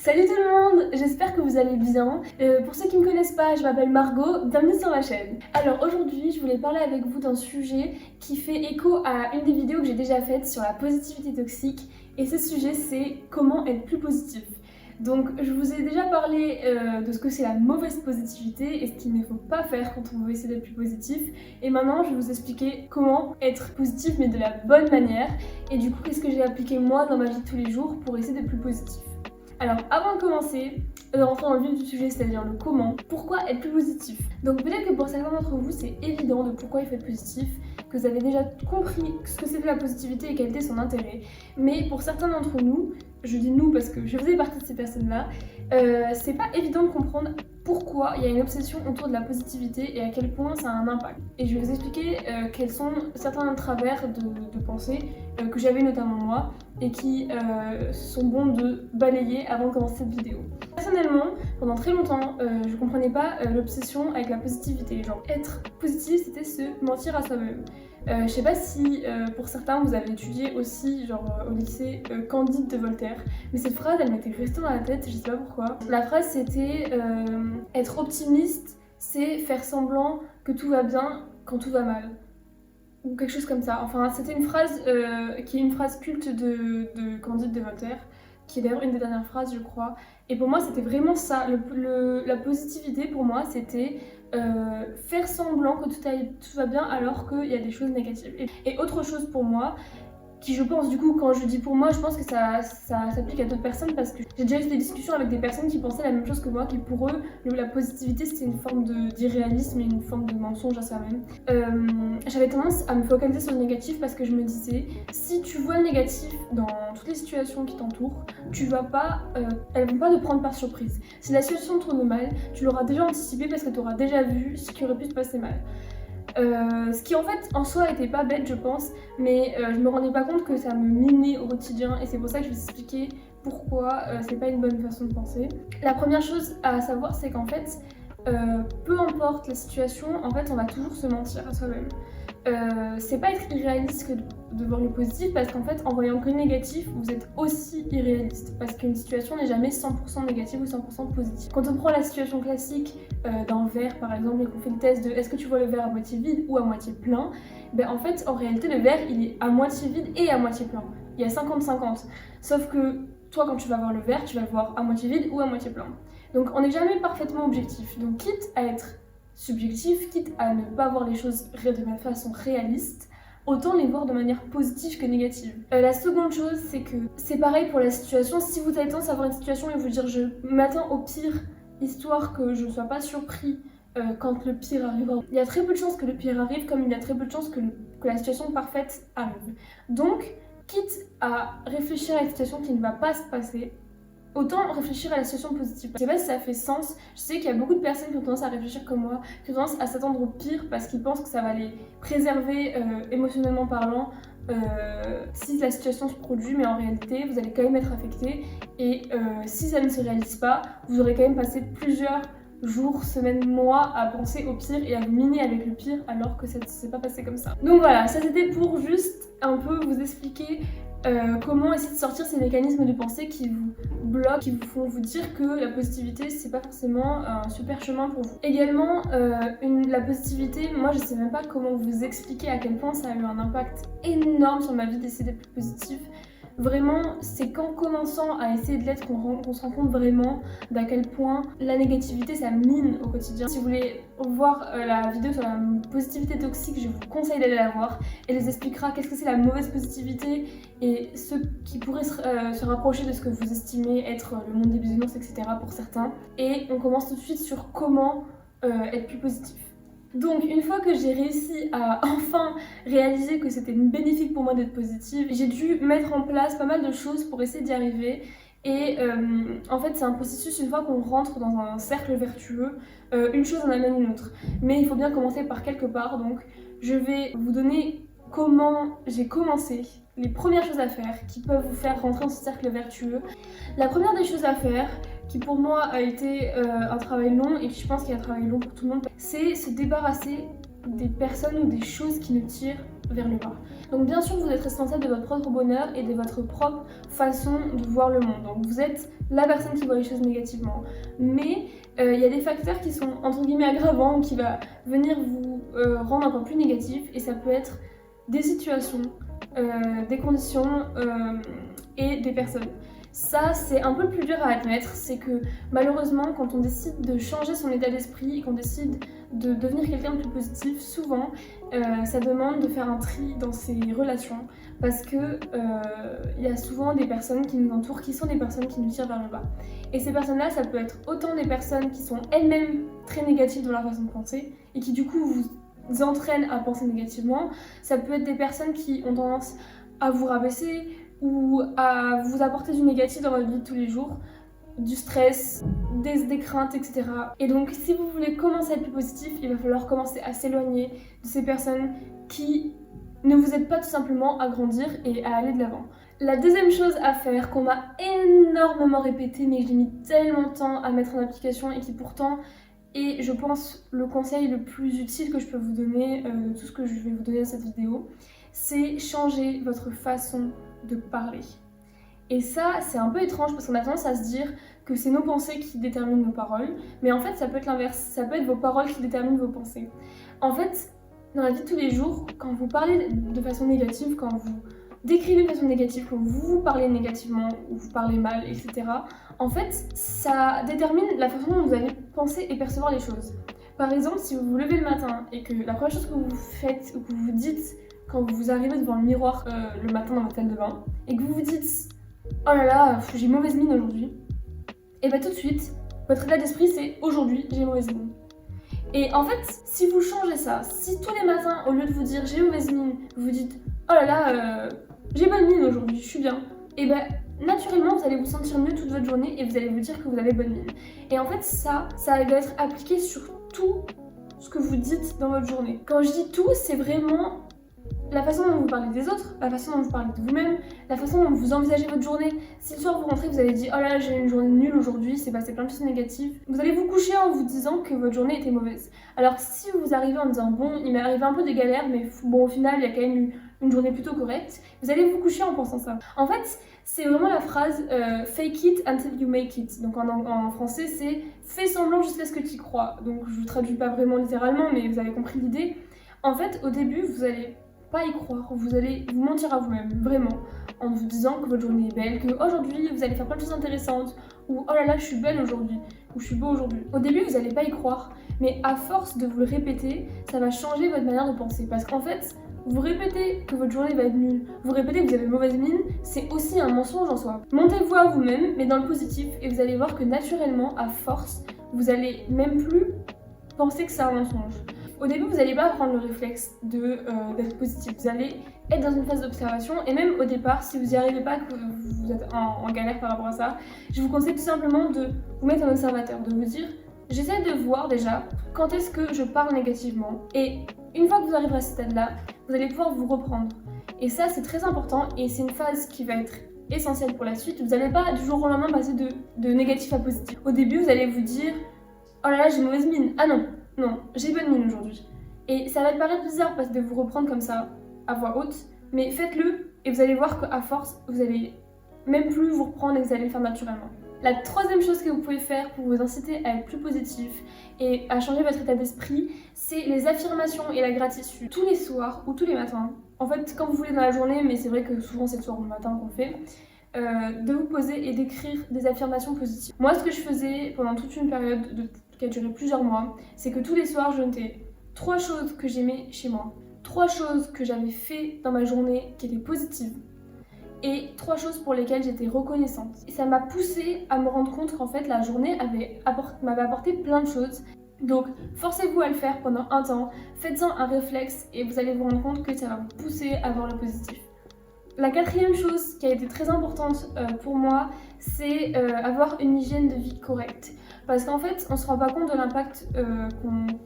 Salut tout le monde, j'espère que vous allez bien. Pour ceux qui ne me connaissent pas, je m'appelle Margot, bienvenue sur ma chaîne. Alors aujourd'hui, je voulais parler avec vous d'un sujet qui fait écho à une des vidéos que j'ai déjà faites sur la positivité toxique. Et ce sujet, c'est comment être plus positif. Donc je vous ai déjà parlé de ce que c'est la mauvaise positivité et ce qu'il ne faut pas faire quand on veut essayer d'être plus positif. Et maintenant je vais vous expliquer comment être positif mais de la bonne manière. Et du coup qu'est-ce que j'ai appliqué moi dans ma vie de tous les jours pour essayer d'être plus positif. Alors avant de commencer, de rentrer dans le vif du sujet, c'est-à-dire le comment, pourquoi être plus positif. Donc peut-être que pour certains d'entre vous c'est évident de pourquoi il faut être positif, que vous avez déjà compris ce que c'était la positivité et quel était son intérêt. Mais pour certains d'entre nous, je dis nous parce que je faisais partie de ces personnes-là, c'est pas évident de comprendre pourquoi il y a une obsession autour de la positivité et à quel point ça a un impact. Et je vais vous expliquer quels sont certains travers de pensée que j'avais notamment moi et qui sont bons de balayer avant de commencer cette vidéo. Personnellement, pendant très longtemps, je comprenais pas l'obsession avec la positivité. Genre être positif, c'était se mentir à soi-même. Je sais pas si pour certains vous avez étudié aussi genre au lycée Candide de Voltaire, mais cette phrase elle m'était restée dans la tête, je sais pas pourquoi. La phrase c'était être optimiste, c'est faire semblant que tout va bien quand tout va mal. Ou quelque chose comme ça. Enfin c'était une phrase qui est une phrase culte de Candide de Voltaire, qui est d'ailleurs une des dernières phrases je crois. Et pour moi c'était vraiment ça, la positivité pour moi c'était faire semblant que tout va bien alors qu'il y a des choses négatives. Et autre chose pour moi, qui je pense du coup quand je dis pour moi, je pense que ça s'applique à d'autres personnes parce que j'ai déjà eu des discussions avec des personnes qui pensaient la même chose que moi, qui pour eux la positivité c'était une forme d'irréalisme et une forme de mensonge à soi-même. J'avais tendance à me focaliser sur le négatif parce que je me disais si tu vois le négatif dans toutes les situations qui t'entourent, tu vas pas, elles vont pas te prendre par surprise. Si la situation tourne mal, tu l'auras déjà anticipé parce que tu auras déjà vu ce qui aurait pu se passer mal. Ce qui en fait en soi était pas bête je pense, mais je me rendais pas compte que ça me minait au quotidien et c'est pour ça que je vais vous expliquer pourquoi c'est pas une bonne façon de penser. La première chose à savoir c'est qu'en fait peu importe la situation, en fait on va toujours se mentir à soi-même. C'est pas être irréaliste que de voir le positif parce qu'en fait en voyant que le négatif vous êtes aussi irréaliste parce qu'une situation n'est jamais 100% négative ou 100% positive. Quand on prend la situation classique d'un verre par exemple et qu'on fait le test de est-ce que tu vois le verre à moitié vide ou à moitié plein, ben en fait en réalité le verre il est à moitié vide et à moitié plein. Il y a 50-50. Sauf que toi quand tu vas voir le verre tu vas le voir à moitié vide ou à moitié plein. Donc on n'est jamais parfaitement objectif. Donc quitte à être subjectif, quitte à ne pas voir les choses de façon réaliste, autant les voir de manière positive que négative. La seconde chose, c'est que c'est pareil pour la situation. Si vous avez tendance à voir une situation et vous dire je m'attends au pire, histoire que je ne sois pas surpris quand le pire arrive, il y a très peu de chances que le pire arrive, comme il y a très peu de chances que la situation parfaite arrive. Donc, quitte à réfléchir à une situation qui ne va pas se passer, autant réfléchir à la situation positive. Je sais pas si ça fait sens, je sais qu'il y a beaucoup de personnes qui ont tendance à réfléchir comme moi, qui ont tendance à s'attendre au pire parce qu'ils pensent que ça va les préserver émotionnellement parlant si la situation se produit, mais en réalité vous allez quand même être affecté et si ça ne se réalise pas, vous aurez quand même passé plusieurs jours, semaines, mois à penser au pire et à vous miner avec le pire alors que ça ne s'est pas passé comme ça. Donc voilà, ça c'était pour juste un peu vous expliquer comment essayer de sortir ces mécanismes de pensée qui vous bloquent, qui vous font vous dire que la positivité c'est pas forcément un super chemin pour vous. Également, la positivité, moi je sais même pas comment vous expliquer à quel point ça a eu un impact énorme sur ma vie d'essayer d'être plus positive. Vraiment, c'est qu'en commençant à essayer de l'être qu'on se rend compte vraiment d'à quel point la négativité ça mine au quotidien. Si vous voulez voir la vidéo sur la positivité toxique, je vous conseille d'aller la voir. Elle les expliquera qu'est-ce que c'est la mauvaise positivité et ce qui pourrait se rapprocher de ce que vous estimez être le monde des bisounours, etc. pour certains. Et on commence tout de suite sur comment être plus positif. Donc une fois que j'ai réussi à enfin réaliser que c'était bénéfique pour moi d'être positive, j'ai dû mettre en place pas mal de choses pour essayer d'y arriver. Et en fait c'est un processus, une fois qu'on rentre dans un cercle vertueux, une chose en amène une autre. Mais il faut bien commencer par quelque part, donc je vais vous donner comment j'ai commencé, les premières choses à faire qui peuvent vous faire rentrer dans ce cercle vertueux. La première des choses à faire, qui pour moi a été un travail long et je pense qu'il y a un travail long pour tout le monde, c'est se débarrasser des personnes ou des choses qui nous tirent vers le bas. Donc bien sûr, vous êtes responsable de votre propre bonheur et de votre propre façon de voir le monde. Donc vous êtes la personne qui voit les choses négativement. Mais il y a des facteurs qui sont entre guillemets aggravants, qui va venir vous rendre encore plus négatif, et ça peut être des situations, des conditions et des personnes. Ça, c'est un peu plus dur à admettre, c'est que malheureusement, quand on décide de changer son état d'esprit, qu'on décide de devenir quelqu'un de plus positif, souvent, ça demande de faire un tri dans ses relations, parce que il y a souvent des personnes qui nous entourent, qui sont des personnes qui nous tirent vers le bas. Et ces personnes-là, ça peut être autant des personnes qui sont elles-mêmes très négatives dans leur façon de penser, et qui du coup vous entraînent à penser négativement. Ça peut être des personnes qui ont tendance à vous rabaisser, ou à vous apporter du négatif dans votre vie de tous les jours, du stress, des craintes, etc. Et donc si vous voulez commencer à être plus positif, il va falloir commencer à s'éloigner de ces personnes qui ne vous aident pas tout simplement à grandir et à aller de l'avant. La deuxième chose à faire, qu'on m'a énormément répété, mais que j'ai mis tellement de temps à mettre en application, et qui pourtant est, je pense, le conseil le plus utile que je peux vous donner de tout ce que je vais vous donner dans cette vidéo, c'est changer votre façon de parler. Et ça, c'est un peu étrange parce qu'on a tendance à se dire que c'est nos pensées qui déterminent nos paroles, mais en fait ça peut être l'inverse, ça peut être vos paroles qui déterminent vos pensées. En fait, dans la vie de tous les jours, quand vous parlez de façon négative, quand vous décrivez de façon négative, quand vous parlez négativement ou vous parlez mal, etc., en fait, ça détermine la façon dont vous allez penser et percevoir les choses. Par exemple, si vous vous levez le matin et que la première chose que vous faites ou que vous vous dites quand vous arrivez devant le miroir le matin dans votre salle de bain, et que vous vous dites « Oh là là, j'ai mauvaise mine aujourd'hui », et bien tout de suite, votre état d'esprit c'est « Aujourd'hui, j'ai mauvaise mine ». Et en fait, si vous changez ça, si tous les matins, au lieu de vous dire « J'ai mauvaise mine », vous dites « Oh là là, j'ai bonne mine aujourd'hui, je suis bien », et bien naturellement, vous allez vous sentir mieux toute votre journée et vous allez vous dire que vous avez bonne mine. Et en fait, ça doit être appliqué sur tout ce que vous dites dans votre journée. Quand je dis tout, c'est vraiment la façon dont vous parlez des autres, la façon dont vous parlez de vous-même, la façon dont vous envisagez votre journée. Si le soir vous rentrez, vous avez dit « Oh là là, j'ai une journée nulle aujourd'hui, c'est passé plein de choses négatives », vous allez vous coucher en vous disant que votre journée était mauvaise. Alors que si vous arrivez en disant « Bon, il m'est arrivé un peu des galères, mais bon, au final, il y a quand même eu une journée plutôt correcte », vous allez vous coucher en pensant ça. En fait, c'est vraiment la phrase fake it until you make it. Donc en français, c'est fais semblant jusqu'à ce que tu y crois. Donc je vous traduis pas vraiment littéralement, mais vous avez compris l'idée. En fait, au début, vous allez pas y croire, vous allez vous mentir à vous-même, vraiment, en vous disant que votre journée est belle, que aujourd'hui vous allez faire plein de choses intéressantes, ou oh là là, je suis belle aujourd'hui, ou je suis beau aujourd'hui. Au début, vous allez pas y croire, mais à force de vous le répéter, ça va changer votre manière de penser. Parce qu'en fait, vous répétez que votre journée va être nulle, vous répétez que vous avez mauvaise mine, c'est aussi un mensonge en soi. Montez-vous à vous-même, mais dans le positif, et vous allez voir que naturellement, à force, vous allez même plus penser que c'est un mensonge. Au début, vous n'allez pas prendre le réflexe d'être positif, vous allez être dans une phase d'observation, et même au départ, si vous n'y arrivez pas, que vous êtes en galère par rapport à ça, je vous conseille tout simplement de vous mettre en observateur, de vous dire j'essaie de voir déjà quand est-ce que je parle négativement, et une fois que vous arriverez à ce stade-là, vous allez pouvoir vous reprendre. Et ça, c'est très important, et c'est une phase qui va être essentielle pour la suite. Vous n'allez pas du jour au lendemain passer de négatif à positif. Au début, vous allez vous dire oh là là, j'ai mauvaise mine, ah non, j'ai bonne mine aujourd'hui. Et ça va te paraître bizarre parce que de vous reprendre comme ça à voix haute, mais faites-le et vous allez voir qu'à force, vous allez même plus vous reprendre et vous allez le faire naturellement. La troisième chose que vous pouvez faire pour vous inciter à être plus positif et à changer votre état d'esprit, c'est les affirmations et la gratitude. Tous les soirs ou tous les matins, en fait quand vous voulez dans la journée, mais c'est vrai que souvent c'est le soir ou le matin qu'on fait, de vous poser et d'écrire des affirmations positives. Moi, ce que je faisais pendant toute une période qui a duré plusieurs mois, c'est que tous les soirs, je notais 3 choses que j'aimais chez moi, 3 choses que j'avais fait dans ma journée qui étaient positives, et 3 choses pour lesquelles j'étais reconnaissante. Et ça m'a poussée à me rendre compte qu'en fait, la journée m'avait apporté plein de choses. Donc, forcez-vous à le faire pendant un temps, faites-en un réflexe, et vous allez vous rendre compte que ça va vous pousser à voir le positif. La quatrième chose qui a été très importante pour moi, c'est avoir une hygiène de vie correcte. Parce qu'en fait, on ne se rend pas compte de l'impact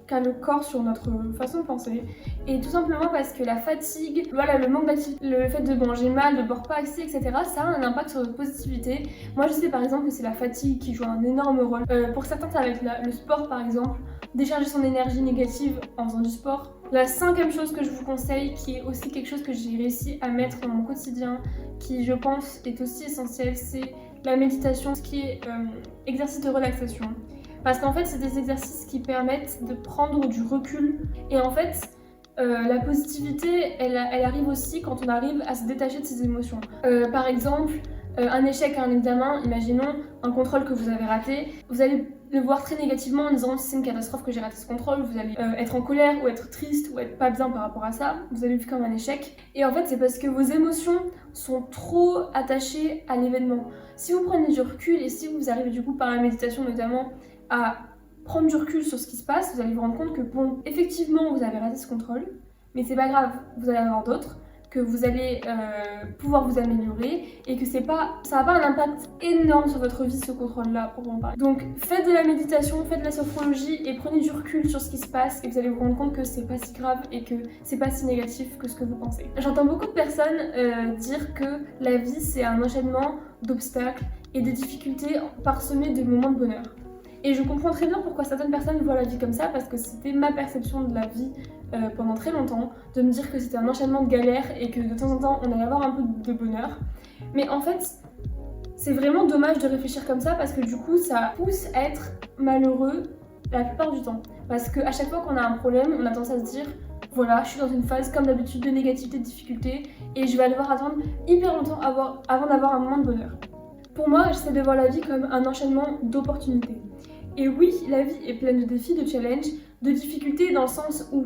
qu'a le corps sur notre façon de penser. Et tout simplement parce que la fatigue, voilà, le manque d'activité, le fait de manger mal, de boire pas assez, etc., ça a un impact sur notre positivité. Moi, je sais par exemple que c'est la fatigue qui joue un énorme rôle. Pour certains, ça va être le sport par exemple. Décharger son énergie négative en faisant du sport, La cinquième chose que je vous conseille, qui est aussi quelque chose que j'ai réussi à mettre dans mon quotidien, qui je pense est aussi essentiel, c'est la méditation, ce qui est exercice de relaxation. Parce qu'en fait, c'est des exercices qui permettent de prendre du recul. Et en fait, la positivité, elle arrive aussi quand on arrive à se détacher de ses émotions. Par exemple, un échec à un examen, imaginons un contrôle que vous avez raté, vous allez le voir très négativement en disant c'est une catastrophe que j'ai raté ce contrôle, vous allez être en colère ou être triste ou être pas bien par rapport à ça, vous allez le vivre comme un échec. Et en fait c'est parce que vos émotions sont trop attachées à l'événement. Si vous prenez du recul et si vous arrivez du coup par la méditation notamment à prendre du recul sur ce qui se passe, vous allez vous rendre compte que bon, effectivement vous avez raté ce contrôle, mais c'est pas grave, vous allez en avoir d'autres, que vous allez pouvoir vous améliorer et que ça n'a pas un impact énorme sur votre vie ce contrôle-là pour en parler. Donc faites de la méditation, faites de la sophrologie et prenez du recul sur ce qui se passe et vous allez vous rendre compte que c'est pas si grave et que c'est pas si négatif que ce que vous pensez. J'entends beaucoup de personnes dire que la vie c'est un enchaînement d'obstacles et de difficultés parsemées de moments de bonheur. Et je comprends très bien pourquoi certaines personnes voient la vie comme ça, parce que c'était ma perception de la vie pendant très longtemps, de me dire que c'était un enchaînement de galères et que de temps en temps on allait avoir un peu de bonheur. Mais en fait, c'est vraiment dommage de réfléchir comme ça parce que du coup ça pousse à être malheureux la plupart du temps. Parce qu'à chaque fois qu'on a un problème, on a tendance à se dire voilà, je suis dans une phase comme d'habitude de négativité, de difficulté et je vais devoir attendre hyper longtemps avant d'avoir un moment de bonheur. Pour moi, j'essaie de voir la vie comme un enchaînement d'opportunités. Et oui, la vie est pleine de défis, de challenges, de difficultés dans le sens où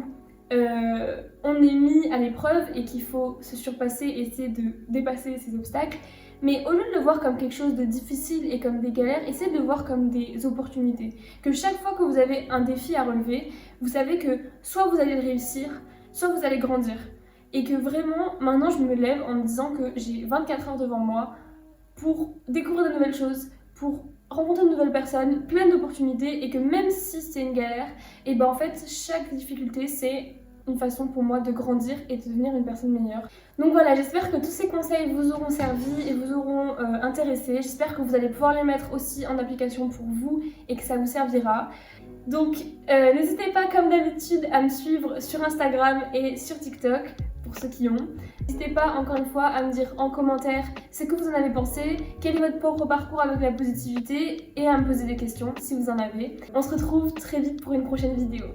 on est mis à l'épreuve et qu'il faut se surpasser et essayer de dépasser ces obstacles. Mais au lieu de le voir comme quelque chose de difficile et comme des galères, essayez de le voir comme des opportunités. Que chaque fois que vous avez un défi à relever, vous savez que soit vous allez le réussir, soit vous allez grandir. Et que vraiment, maintenant je me lève en me disant que j'ai 24 heures devant moi pour découvrir de nouvelles choses, pour rencontrer de nouvelles personnes, plein d'opportunités et que même si c'est une galère, et ben en fait chaque difficulté c'est une façon pour moi de grandir et de devenir une personne meilleure. Donc voilà, j'espère que tous ces conseils vous auront servi et vous auront intéressé. J'espère que vous allez pouvoir les mettre aussi en application pour vous et que ça vous servira. Donc n'hésitez pas comme d'habitude à me suivre sur Instagram et sur TikTok pour ceux qui ont. N'hésitez pas encore une fois à me dire en commentaire ce que vous en avez pensé, quel est votre propre parcours avec la positivité et à me poser des questions si vous en avez. On se retrouve très vite pour une prochaine vidéo.